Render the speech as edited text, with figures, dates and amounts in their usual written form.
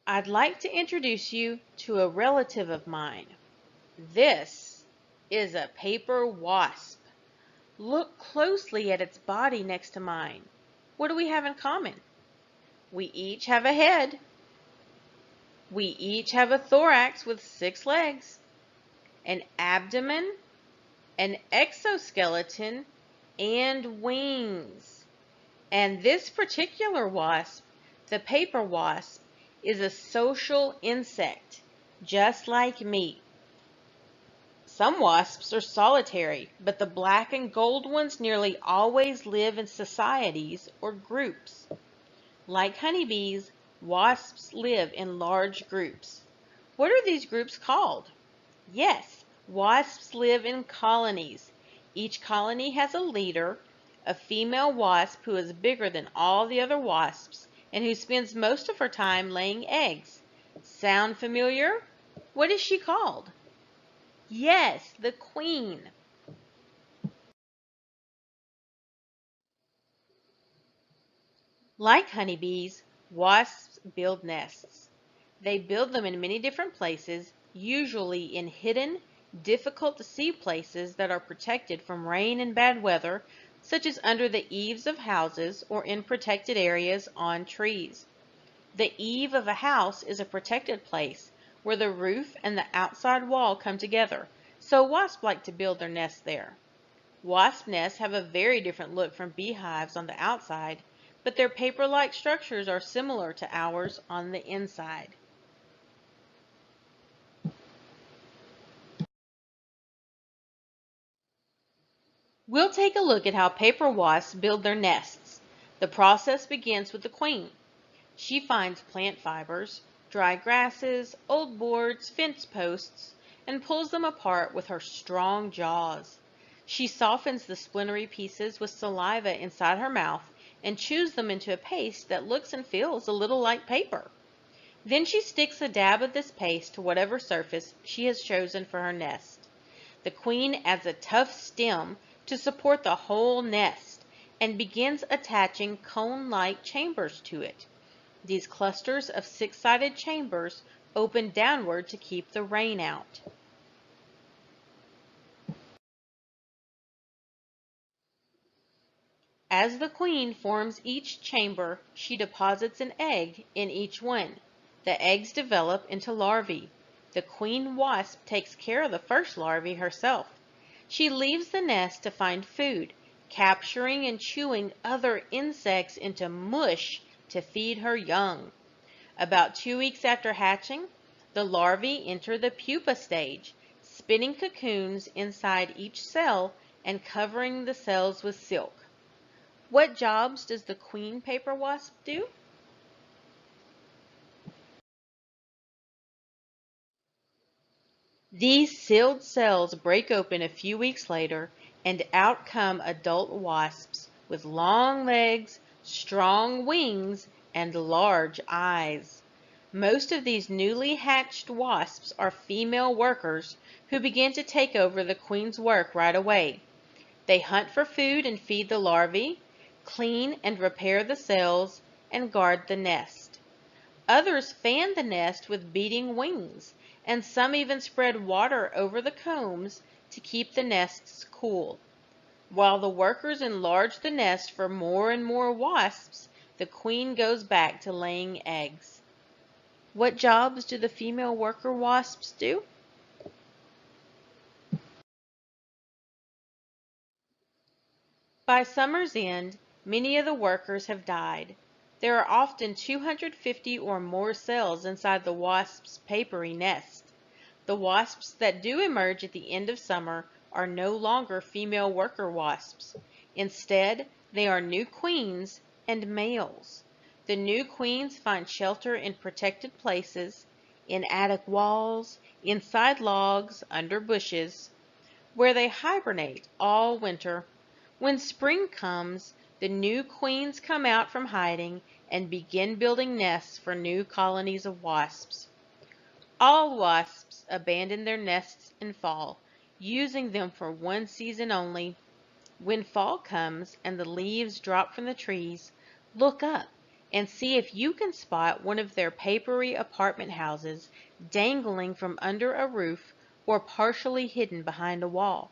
I'd like to introduce you to a relative of mine. This is a paper wasp. Look closely at its body next to mine. What do we have in common? We each have a head. We each have a thorax with 6 legs, an abdomen, an exoskeleton, and wings. And this particular wasp, the paper wasp, is a social insect, just like me. Some wasps are solitary, but the black and gold ones nearly always live in societies or groups. Like honeybees, wasps live in large groups. What are these groups called? Yes, wasps live in colonies. Each colony has a leader, a female wasp who is bigger than all the other wasps and who spends most of her time laying eggs. Sound familiar? What is she called? Yes, the queen. Like honeybees, wasps build nests. They build them in many different places, usually in hidden, difficult to see places that are protected from rain and bad weather, such as under the eaves of houses or in protected areas on trees. The eave of a house is a protected place where the roof and the outside wall come together, so wasps like to build their nests there. Wasp nests have a very different look from beehives on the outside, but their paper-like structures are similar to ours on the inside. We'll take a look at how paper wasps build their nests. The process begins with the queen. She finds plant fibers, dry grasses, old boards, fence posts, and pulls them apart with her strong jaws. She softens the splintery pieces with saliva inside her mouth and chews them into a paste that looks and feels a little like paper. Then she sticks a dab of this paste to whatever surface she has chosen for her nest. The queen adds a tough stem to support the whole nest and begins attaching cone-like chambers to it. These clusters of 6-sided chambers open downward to keep the rain out. As the queen forms each chamber, she deposits an egg in each one. The eggs develop into larvae. The queen wasp takes care of the first larvae herself. She leaves the nest to find food, capturing and chewing other insects into mush to feed her young. About 2 weeks after hatching, the larvae enter the pupa stage, spinning cocoons inside each cell and covering the cells with silk. What jobs does the queen paper wasp do? These sealed cells break open a few weeks later, and out come adult wasps with long legs, strong wings, and large eyes. Most of these newly hatched wasps are female workers who begin to take over the queen's work right away. They hunt for food and feed the larvae, clean and repair the cells, and guard the nest. Others fan the nest with beating wings, and some even spread water over the combs to keep the nests cool. While the workers enlarge the nest for more and more wasps, the queen goes back to laying eggs. What jobs do the female worker wasps do? By summer's end, many of the workers have died. There are often 250 or more cells inside the wasp's papery nest. The wasps that do emerge at the end of summer are no longer female worker wasps. Instead, they are new queens and males. The new queens find shelter in protected places, in attic walls, inside logs, under bushes, where they hibernate all winter. When spring comes, the new queens come out from hiding and begin building nests for new colonies of wasps. All wasps abandon their nests in fall, using them for one season only. When fall comes and the leaves drop from the trees, look up and see if you can spot one of their papery apartment houses dangling from under a roof or partially hidden behind a wall.